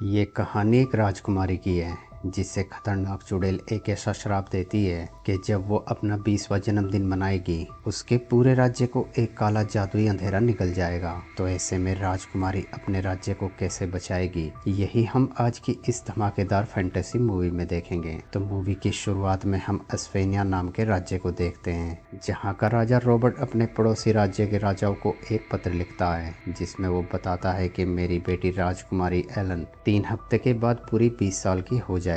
ये कहानी एक राजकुमारी की है जिसे खतरनाक चुड़ैल एक ऐसा श्राप देती है कि जब वो अपना 20वां जन्मदिन मनाएगी उसके पूरे राज्य को एक काला जादुई अंधेरा निकल जाएगा। तो ऐसे में राजकुमारी अपने राज्य को कैसे बचाएगी, यही हम आज की इस धमाकेदार फैंटेसी मूवी में देखेंगे। तो मूवी की शुरुआत में हम एस्पेनिया नाम के राज्य को देखते हैं, जहाँ का राजा रॉबर्ट अपने पड़ोसी राज्य के राजाओं को एक पत्र लिखता है जिसमें वो बताता है कि मेरी बेटी राजकुमारी एलन 3 हफ्ते के बाद पूरी 20 साल की हो जाएगी।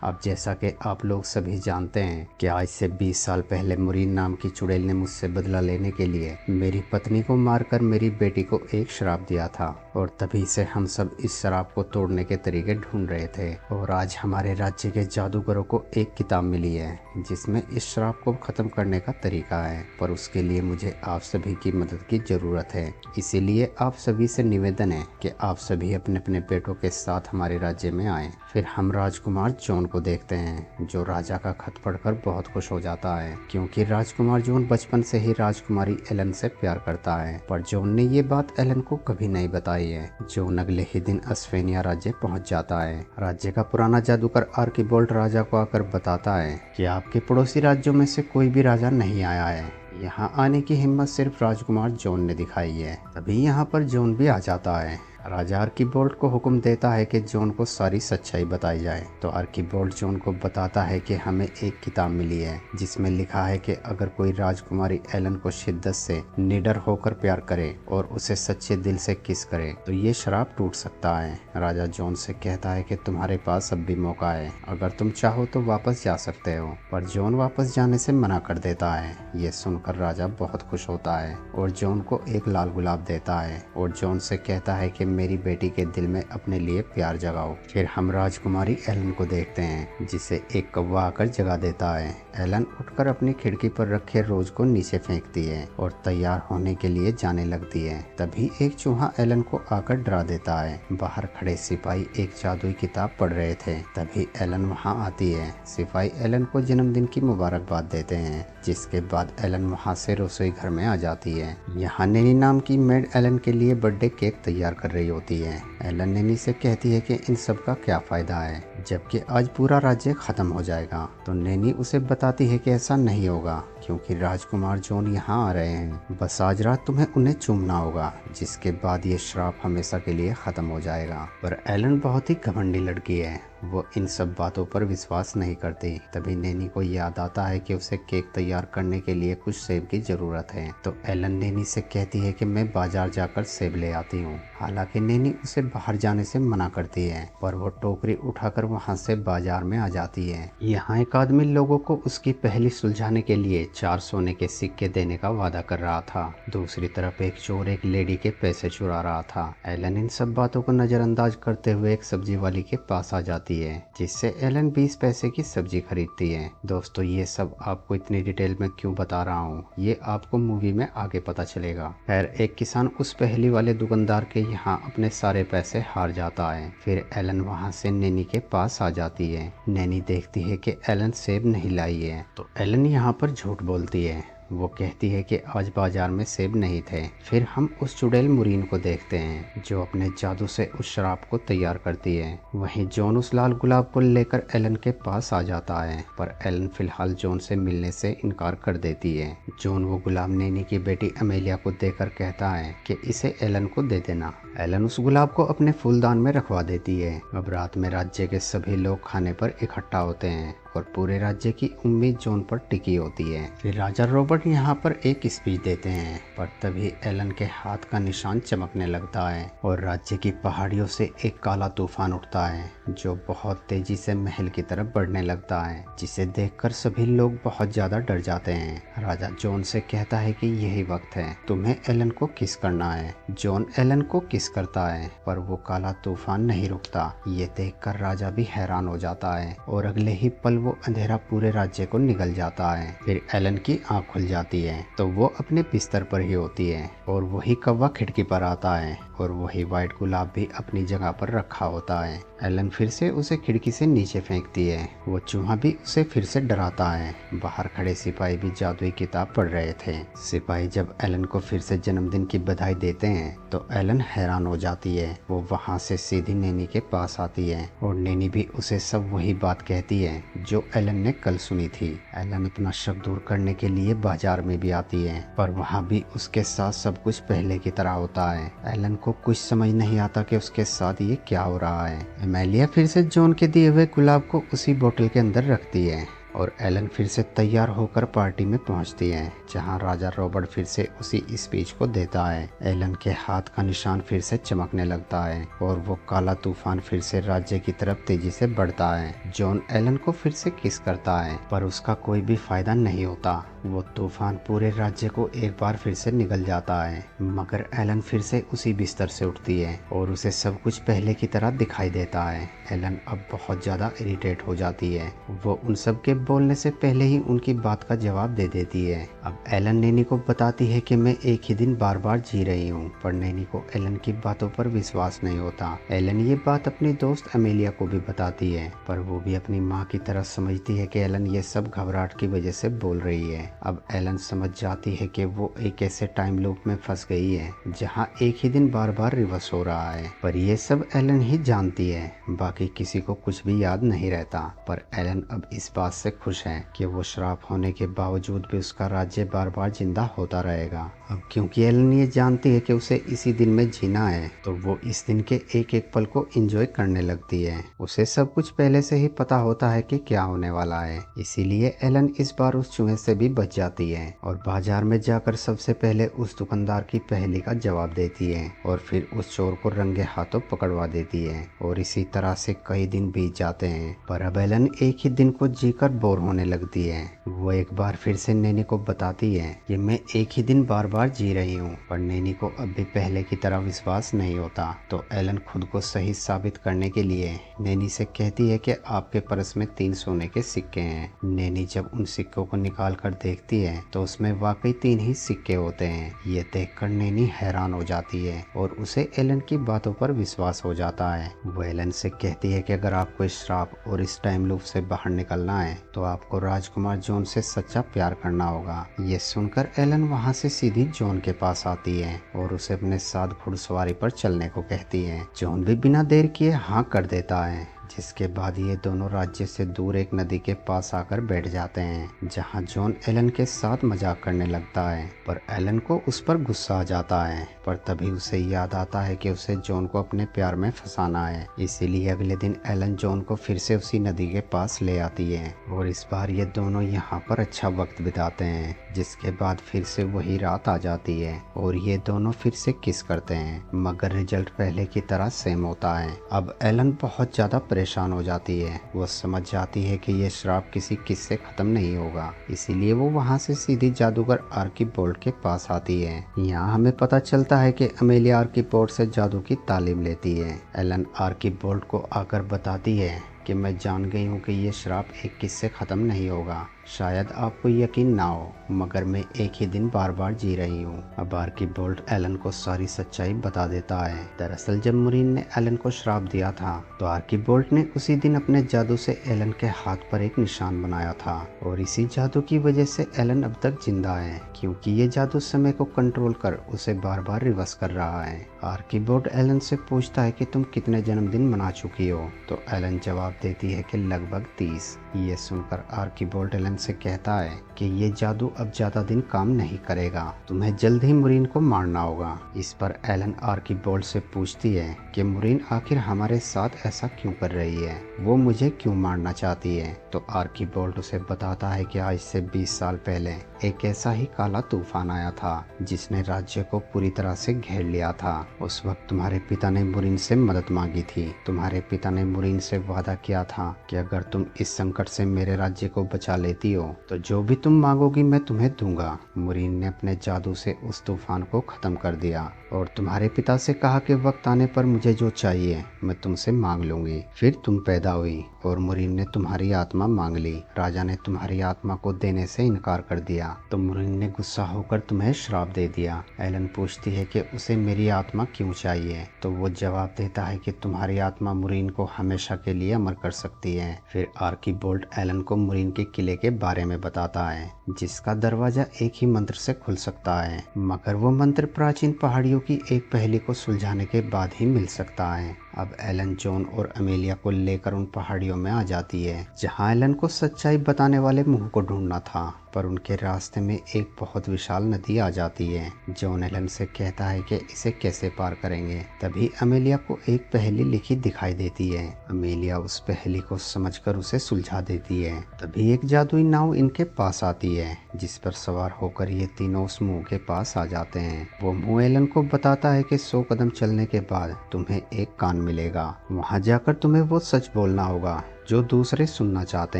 अब जैसा कि आप लोग सभी जानते हैं कि आज से 20 साल पहले मुरीन नाम की चुड़ैल ने मुझसे बदला लेने के लिए मेरी पत्नी को मारकर मेरी बेटी को एक श्राप दिया था, और तभी से हम सब इस श्राप को तोड़ने के तरीके ढूंढ रहे थे। और आज हमारे राज्य के जादूगरों को एक किताब मिली है जिसमें इस श्राप को खत्म करने का तरीका है, पर उसके लिए मुझे आप सभी की मदद की ज़रूरत है। इसीलिए आप सभी से निवेदन है कि आप सभी अपने अपने बेटों के साथ हमारे राज्य में आएं। फिर हम राजकुमार जॉन को देखते हैं जो राजा का खत पढ़कर बहुत खुश हो जाता है, क्योंकि राजकुमार जॉन बचपन से ही राजकुमारी एलन से प्यार करता है। पर जॉन ने ये बात एलन को कभी नहीं बताई है। जॉन अगले ही दिन एस्पेनिया राज्य पहुंच जाता है। राज्य का पुराना जादूगर आर्कीबोल्ड राजा को आकर बताता है कि आपके पड़ोसी राज्यों में से कोई भी राजा नहीं आया है। यहाँ आने की हिम्मत सिर्फ राजकुमार जॉन ने दिखाई है। तभी यहाँ पर जॉन भी आ जाता है। राजा आर्कीबोल्ड को हुक्म देता है कि जॉन को सारी सच्चाई बताई जाए। तो आर्कीबोल्ड जॉन को बताता है कि हमें एक किताब मिली है जिसमें लिखा है कि अगर कोई राजकुमारी एलन को शिद्दत से निडर होकर प्यार करे और उसे सच्चे दिल से किस करे तो ये शराब टूट सकता है। राजा जॉन से कहता है कि तुम्हारे पास अब भी मौका है, अगर तुम चाहो तो वापस जा सकते हो। पर जॉन वापस जाने से मना कर देता है। ये सुनकर राजा बहुत खुश होता है और जॉन को एक लाल गुलाब देता है और जॉन से कहता है कि मेरी बेटी के दिल में अपने लिए प्यार जगाओ। फिर हम राजकुमारी एलन को देखते हैं जिसे एक कौवा आकर जगा देता है। एलन उठकर अपनी खिड़की पर रखे रोज को नीचे फेंकती है और तैयार होने के लिए जाने लगती है। तभी एक चूहा एलन को आकर डरा देता है। बाहर खड़े सिपाही एक जादुई किताब पढ़ रहे थे। तभी एलन वहां आती है। सिपाही एलन को जन्मदिन की मुबारकबाद देते हैं, जिसके बाद एलन वहां से रसोई घर में आ जाती है। यहाँ नैनी नाम की मेड एलन के लिए बर्थडे केक तैयार कर रही होती है। एलन नैनी से कहती है कि इन सब का क्या फायदा है जबकि आज पूरा राज्य खत्म हो जाएगा। तो नैनी उसे बताती है कि ऐसा नहीं होगा क्योंकि राजकुमार जॉन यहाँ आ रहे हैं। बस आज रात तुम्हें उन्हें चूमना होगा, जिसके बाद ये श्राप हमेशा के लिए खत्म हो जाएगा। पर एलन बहुत ही घमंडी लड़की है, वो इन सब बातों पर विश्वास नहीं करती। तभी नैनी को याद आता है कि उसे केक तैयार करने के लिए कुछ सेब की जरूरत है। तो एलन नैनी से कहती है कि मैं बाजार जाकर सेब ले आती हूँ। हालांकि नैनी उसे बाहर जाने से मना करती है, पर वो टोकरी उठाकर वहाँ से बाजार में आ जाती है। यहाँ एक आदमी लोगों को उसकी पहेली सुलझाने के लिए 4 सोने के सिक्के देने का वादा कर रहा था। दूसरी तरफ एक चोर एक लेडी के पैसे चुरा रहा था। एलन इन सब बातों को नजरअंदाज करते हुए एक सब्जी वाली के पास आ जाती है, जिससे एलन 20 पैसे की सब्जी खरीदती है। दोस्तों, ये सब आपको इतनी डिटेल में क्यों बता रहा हूँ, ये आपको मूवी में आगे पता चलेगा। खैर, एक किसान उस पहेली वाले दुकानदार के यहाँ अपने सारे पैसे हार जाता है। फिर एलन वहाँ से नैनी के पास आ जाती है। नैनी देखती है कि एलन सेब नहीं लाई है, तो एलन यहाँ पर झूठ बोलती है। वो कहती है कि आज बाजार में सेब नहीं थे। फिर हम उस चुड़ैल मुरीन को देखते हैं जो अपने जादू से उस शराब को तैयार करती है। वहीं जॉन उस लाल गुलाब को लेकर एलन के पास आ जाता है, पर एलन फिलहाल जॉन से मिलने से इनकार कर देती है। जॉन वो गुलाब नैनी की बेटी अमेलिया को देकर कहता है कि इसे एलन को दे देना। एलन उस गुलाब को अपने फूलदान में रखवा देती है। अब रात में राज्य के सभी लोग खाने पर इकट्ठा होते हैं और पूरे राज्य की उम्मीद जॉन पर टिकी होती है। फिर राजा रॉबर्ट यहाँ पर एक स्पीच देते हैं, पर तभी एलन के हाथ का निशान चमकने लगता है और राज्य की पहाड़ियों से एक काला तूफान उठता है जो बहुत तेजी से महल की तरफ बढ़ने लगता है, जिसे देखकर सभी लोग बहुत ज्यादा डर जाते हैं। राजा जॉन से कहता है कि यही वक्त है, तुम्हें एलन को किस करना है। जॉन एलन को किस करता है, पर वो काला तूफान नहीं रुकता। ये देखकर राजा भी हैरान हो जाता है और अगले ही पल वो अंधेरा पूरे राज्य को निगल जाता है। फिर एलन की आंख खुल जाती है तो वो अपने बिस्तर पर ही होती है और वही कौवा खिड़की पर आता है और वही व्हाइट गुलाब भी अपनी जगह पर रखा होता है। एलन फिर से उसे खिड़की से नीचे फेंकती है। वो चूहा भी उसे फिर से डराता है। बाहर खड़े सिपाही भी जादुई किताब पढ़ रहे थे। सिपाही जब एलन को फिर से जन्मदिन की बधाई देते हैं तो एलन हैरान हैरान हो जाती है। वो वहाँ से सीधी नैनी के पास आती है और नैनी भी उसे सब वही बात कहती है जो एलन ने कल सुनी थी। एलन अपना शक दूर करने के लिए बाजार में भी आती है, पर वहाँ भी उसके साथ सब कुछ पहले की तरह होता है। एलन को कुछ समझ नहीं आता कि उसके साथ ये क्या हो रहा है। एमेलिया फिर से जॉन के दिए हुए गुलाब को उसी बोतल के अंदर रखती है और एलन फिर से तैयार होकर पार्टी में पहुंचती है, जहां राजा रॉबर्ट फिर से उसी स्पीच को देता है। एलन के हाथ का निशान फिर से चमकने लगता है और वो काला तूफान फिर से राज्य की तरफ तेजी से बढ़ता है। जॉन एलन को फिर से किस करता है, पर उसका कोई भी फायदा नहीं होता। वो तूफान पूरे राज्य को एक बार फिर से निगल जाता है, मगर एलन फिर से उसी बिस्तर से उठती है और उसे सब कुछ पहले की तरह दिखाई देता है। एलन अब बहुत ज्यादा इरिटेट हो जाती है। वो उन सब के बोलने से पहले ही उनकी बात का जवाब दे देती है। अब एलन नैनी को बताती है कि मैं एक ही दिन बार बार जी रही हूँ, पर नैनी को एलन की बातों पर विश्वास नहीं होता। एलन ये बात अपनी दोस्त एमेलिया को भी बताती है, पर वो भी अपनी माँ की तरह समझती है कि एलन ये सब घबराहट की वजह से बोल रही है। अब एलन समझ जाती है कि वो एक ऐसे टाइम लूप में फंस गई है जहाँ एक ही दिन बार बार रिवर्स हो रहा है, पर ये सब एलन ही जानती है। बाकी किसी को कुछ भी याद नहीं रहता, पर एलन अब इस बात से खुश है कि वो श्राप होने के बावजूद भी उसका राज्य बार बार जिंदा होता रहेगा। अब क्योंकि एलन ये जानती है कि उसे इसी दिन में जीना है, तो वो इस दिन के एक एक पल को एंजॉय करने लगती है। उसे सब कुछ पहले से ही पता होता है कि क्या होने वाला है, इसीलिए एलन इस बार उस चूहे से भी बच जाती है और बाजार में जाकर सबसे पहले उस दुकानदार की पहेली का जवाब देती है और फिर उस चोर को रंगे हाथों पकड़वा देती है। और इसी तरह से कई दिन बीत जाते हैं, पर अब एलन एक ही दिन को जीकर बोर होने लगती है। वो एक बार फिर से नैनी को बताती है कि मैं एक ही दिन बार बार जी रही हूँ, पर नैनी को अब भी पहले की तरह विश्वास नहीं होता। तो एलन खुद को सही साबित करने के लिए नैनी से कहती है कि आपके पर्स में 3 सोने के सिक्के हैं। नैनी जब उन सिक्कों को निकाल कर देखती है तो उसमें वाकई 3 ही सिक्के होते हैं। ये देखकर नैनी हैरान हो जाती है और उसे एलन की बातों पर विश्वास हो जाता है। वो एलन से कहती है कि अगर आपको इस श्राप और इस टाइम लूप से बाहर निकलना है तो आपको राजकुमार जॉन से सच्चा प्यार करना होगा। ये सुनकर एलन वहाँ से सीधी जॉन के पास आती है और उसे अपने साथ घुड़सवारी पर चलने को कहती है। जॉन भी बिना देर किए हाँ कर देता है, जिसके बाद ये दोनों राज्य से दूर एक नदी के पास आकर बैठ जाते हैं, जहां जॉन एलन के साथ मजाक करने लगता है, पर एलन को उस पर गुस्सा आ जाता है। पर तभी उसे याद आता है कि उसे जॉन को अपने प्यार में फंसाना है, इसीलिए अगले दिन एलन जॉन को फिर से उसी नदी के पास ले आती है और इस बार ये दोनों यहाँ पर अच्छा वक्त बिताते हैं। जिसके बाद फिर से वही रात आ जाती है और ये दोनों फिर से किस करते हैं, मगर रिजल्ट पहले की तरह सेम होता है। अब एलन बहुत ज्यादा परेशान हो जाती है। वो समझ जाती है कि ये श्राप किसी किस से खत्म नहीं होगा, इसीलिए वो वहाँ से सीधी जादूगर आर्कीबोल्ट के पास आती है। यहाँ हमें पता चलता है कि अमेलिया आर्कीबोल्ट से जादू की तालीम लेती है। एलन आर्कीबोल्ट को आकर बताती है कि मैं जान गई हूँ कि ये श्राप एक किससे खत्म नहीं होगा। शायद आपको यकीन ना हो, मगर मैं एक ही दिन बार बार जी रही हूँ। अब आर्कीबोल्ट एलन को सारी सच्चाई बता देता है। दरअसल जब मुरीन ने एलन को श्राप दिया था तो आर्कीबोल्ट ने उसी दिन अपने जादू से एलन के हाथ पर एक निशान बनाया था और इसी जादू की वजह से एलन अब तक जिंदा है, क्योंकि ये जादू समय को कंट्रोल कर उसे बार बार रिवर्स कर रहा है। आर्कीबोल्ट एलन से पूछता है कि तुम कितने जन्मदिन मना चुकी हो, तो एलन जवाब देती है कि लगभग 30। ये सुनकर आर्कीबोल्ट एलन से कहता है कि ये जादू अब ज्यादा दिन काम नहीं करेगा, तुम्हें जल्द ही मुरीन को मारना होगा। इस पर एलन आर्कीबोल्ट से पूछती है कि मुरीन आखिर हमारे साथ ऐसा क्यों कर रही है, वो मुझे क्यों मारना चाहती है। तो आर्कीबोल्ट उसे बताता है कि आज से 20 साल पहले एक ऐसा ही काला तूफान आया था जिसने राज्य को पूरी तरह से घेर लिया था। उस वक्त तुम्हारे पिता ने मुरीन से मदद मांगी थी। तुम्हारे पिता ने मुरीन से वादा किया था कि अगर तुम इस संकट से मेरे राज्य को बचा लेती हो तो जो भी तुम मांगोगी मैं तुम्हें दूंगा। मुरीन ने अपने जादू से उस तूफान को खत्म कर दिया और तुम्हारे पिता से कहा कि वक्त आने पर मुझे जो चाहिए मैं तुमसे मांग लूंगी। फिर तुम पैदा हुई और मुरीन ने तुम्हारी आत्मा मांग ली। राजा ने तुम्हारी आत्मा को देने से इनकार कर दिया तो मुरीन ने गुस्सा होकर तुम्हें श्राप दे दिया। एलन पूछती है कि उसे मेरी आत्मा क्यों चाहिए, तो वो जवाब देता है कि तुम्हारी आत्मा मुरीन को हमेशा के लिए अमर कर सकती है। फिर आर्कीबोल्ट एलन को मुरीन के किले के बारे में बताता है, जिसका दरवाजा एक ही मंत्र से खुल सकता है, मगर वो मंत्र प्राचीन पहाड़ियों सिपाहियों की एक पहेली को सुलझाने के बाद ही मिल सकता है। अब एलन जॉन और अमेलिया को लेकर उन पहाड़ियों में आ जाती है जहां एलन को सच्चाई बताने वाले मुंह को ढूंढना था, पर उनके रास्ते में एक बहुत विशाल नदी आ जाती है। जॉन एलन से कहता है कि इसे कैसे पार करेंगे। तभी अमेलिया को एक पहेली लिखी दिखाई देती है। अमेलिया उस पहेली को समझकर उसे सुलझा देती है। तभी एक जादुई नाव इनके पास आती है जिस पर सवार होकर ये तीनों उस मुंह के पास आ जाते हैं। वो मुंह एलन को बताता है कि 100 कदम चलने के बाद तुम्हें एक कान मिलेगा। वहां जाकर तुम्हें वो सच बोलना होगा जो दूसरे सुनना चाहते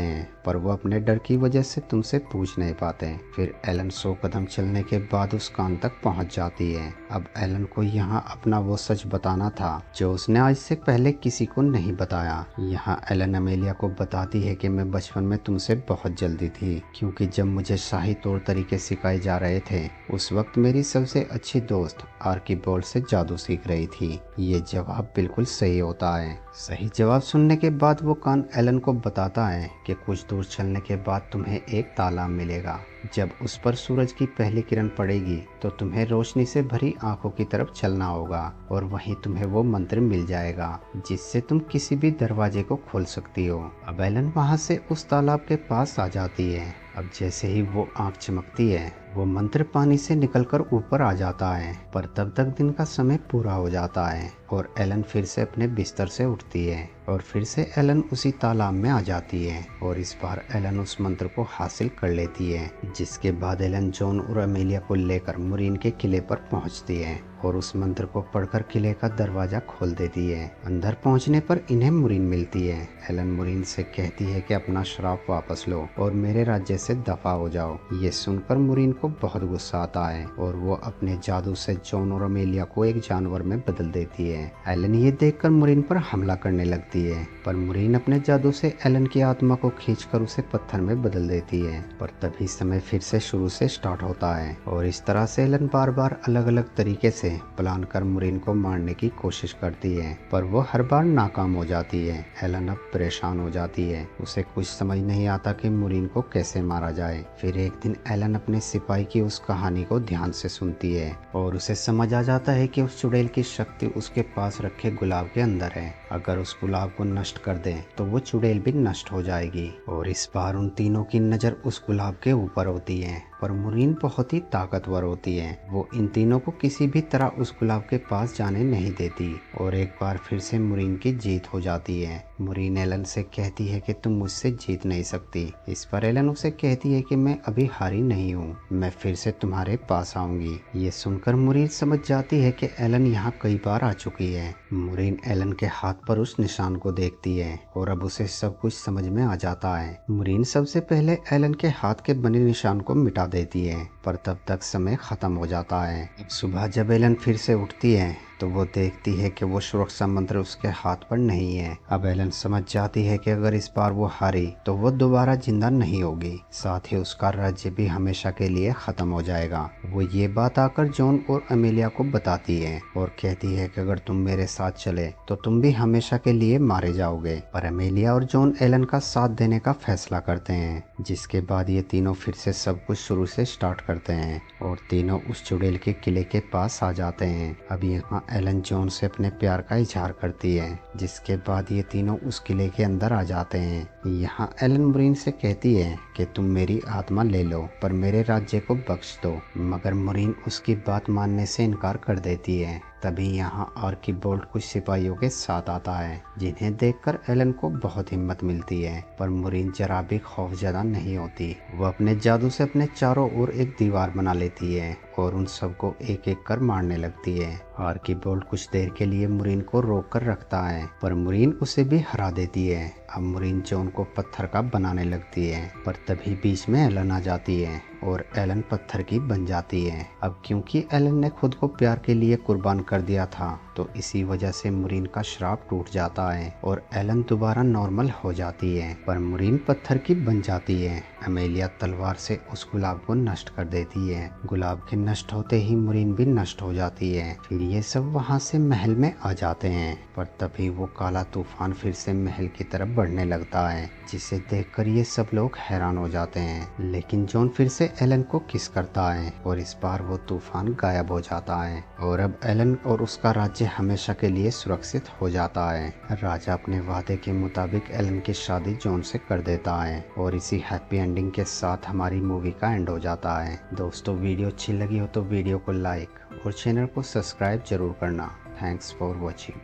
हैं, पर वो अपने डर की वजह से तुमसे पूछ नहीं पाते। फिर एलन 100 कदम चलने के बाद उस कान तक पहुंच जाती है। अब एलन को यहाँ अपना वो सच बताना था जो उसने आज से पहले किसी को नहीं बताया। यहाँ एलन अमेलिया को बताती है कि मैं बचपन में तुमसे बहुत जल्दी थी, क्योंकि जब मुझे शाही तौर तरीके सिखाए जा रहे थे उस वक्त मेरी सबसे अच्छी दोस्त आर्कीबोल्ड से जादू सीख रही थी। ये जवाब बिल्कुल सही होता है। सही जवाब सुनने के बाद वो कान एलन को बताता है कि कुछ दूर चलने के बाद तुम्हें एक तालाब मिलेगा। जब उस पर सूरज की पहली किरण पड़ेगी तो तुम्हें रोशनी से भरी आंखों की तरफ चलना होगा और वहीं तुम्हें वो मंत्र मिल जाएगा जिससे तुम किसी भी दरवाजे को खोल सकती हो। अब एलन वहां से उस तालाब के पास आ जाती है। अब जैसे ही वो आंख चमकती है वो मंत्र पानी से निकलकर ऊपर आ जाता है, पर तब तक दिन का समय पूरा हो जाता है और एलन फिर से अपने बिस्तर से उठती है और फिर से एलन उसी तालाब में आ जाती है और इस बार एलन उस मंत्र को हासिल कर लेती है। जिसके बाद एलन जॉन और अमेलिया को लेकर मुरीन के किले पर पहुंचती है और उस मंत्र को पढ़कर किले का दरवाजा खोल देती है। अंदर पहुंचने पर इन्हें मुरीन मिलती है। एलन मुरीन से कहती है कि अपना श्राप वापस लो और मेरे राज्य से दफा हो जाओ। ये सुनकर मुरीन को बहुत गुस्सा आता है और वो अपने जादू से जॉन और अमेलिया को एक जानवर में बदल देती है। एलन ये देखकर मुरीन पर हमला करने लगती है, पर मुरीन अपने जादू से एलन की आत्मा को खींचकर उसे पत्थर में बदल देती है। पर तभी समय फिर से शुरू से स्टार्ट होता है और इस तरह से एलन बार बार अलग अलग तरीके से प्लान कर मुरीन को मारने की कोशिश करती है, पर वो हर बार नाकाम हो जाती है। एलन अब परेशान हो जाती है। उसे कुछ समझ नहीं आता कि मुरीन को कैसे मारा जाए। फिर एक दिन एलन अपने सिपाही की उस कहानी को ध्यान से सुनती है और उसे समझ आ जाता है कि उस चुड़ैल की शक्ति उसके पास रखे गुलाब के अंदर है। अगर उस गुलाब को नष्ट कर दें तो वो चुड़ैल भी नष्ट हो जाएगी। और इस बार उन तीनों की नजर उस गुलाब के ऊपर होती है, पर मुरीन बहुत ही ताकतवर होती है। वो इन तीनों को किसी भी तरह उस गुलाब के पास जाने नहीं देती और एक बार फिर से मुरीन की जीत हो जाती है। मुरीन एलन से कहती है कि तुम मुझसे जीत नहीं सकती। इस पर एलन उसे कहती है कि मैं अभी हारी नहीं हूँ, मैं फिर से तुम्हारे पास आऊंगी। ये सुनकर मुरीन समझ जाती है कि एलन यहाँ कई बार आ चुकी है। मुरीन एलन के हाथ पर उस निशान को देखती है और अब उसे सब कुछ समझ में आ जाता है। मुरीन सबसे पहले एलन के हाथ के बने निशान को मिटा देती है, पर तब तक समय खत्म हो जाता है। सुबह जब एलन फिर से उठती है तो वो देखती है कि वो सुरक्षा मंत्र उसके हाथ पर नहीं है। अब एलन समझ जाती है कि अगर इस बार वो हारी तो वो दोबारा जिंदा नहीं होगी, साथ ही उसका राज्य भी हमेशा के लिए खत्म हो जाएगा। वो ये बात आकर जॉन और अमेलिया को बताती है और कहती है कि अगर तुम मेरे साथ चले तो तुम भी हमेशा के लिए मारे जाओगे। पर अमेलिया और जॉन एलन का साथ देने का फैसला करते हैं, जिसके बाद ये तीनों फिर से सब कुछ शुरू से स्टार्ट करते हैं और तीनों उस चुड़ैल के किले के पास आ जाते हैं। अब यहाँ एलन जॉन से अपने प्यार का इजहार करती है, जिसके बाद ये तीनों उस किले के अंदर आ जाते हैं। यहाँ एलन मुरीन से कहती है कि तुम मेरी आत्मा ले लो पर मेरे राज्य को बख्श दो, मगर मुरीन उसकी बात मानने से इनकार कर देती है। तभी यहाँ आर्कीबोल्ड कुछ सिपाहियों के साथ आता है, जिन्हें देखकर एलन को बहुत हिम्मत मिलती है, पर मुरीन जरा भी खौफजदा नहीं होती। वो अपने जादू से अपने चारों ओर एक दीवार बना लेती है और उन सबको एक एक कर मारने लगती है। आर्कीबोल्ड कुछ देर के लिए मुरीन को रोक कर रखता है, पर मुरीन उसे भी हरा देती है। अब मुरीन जॉन को पत्थर का बनाने लगती है, पर तभी बीच में एलन आ जाती है और एलन पत्थर की बन जाती है। अब क्योंकि एलन ने खुद को प्यार के लिए कुर्बान कर दिया था, तो इसी वजह से मुरीन का श्राप टूट जाता है और एलन दोबारा नॉर्मल हो जाती है, पर मुरीन पत्थर की बन जाती है। अमेलिया तलवार से उस गुलाब को नष्ट कर देती है। गुलाब के नष्ट होते ही मुरीन भी नष्ट हो जाती है। फिर ये सब वहाँ से महल में आ जाते हैं, पर तभी वो काला तूफान फिर से महल की तरफ बढ़ने लगता है, जिसे देखकर ये सब लोग हैरान हो जाते हैं। लेकिन जॉन फिर से से एलन को किस करता है और इस बार वो तूफान गायब हो जाता है और अब एलन और उसका राज्य हमेशा के लिए सुरक्षित हो जाता है। राजा अपने वादे के मुताबिक एलन की शादी जॉन से कर देता है और इसी हैप्पी एंडिंग के साथ हमारी मूवी का एंड हो जाता है। दोस्तों, वीडियो अच्छी लगी हो तो वीडियो को लाइक और चैनल को सब्सक्राइब जरूर करना। Thanks for watching.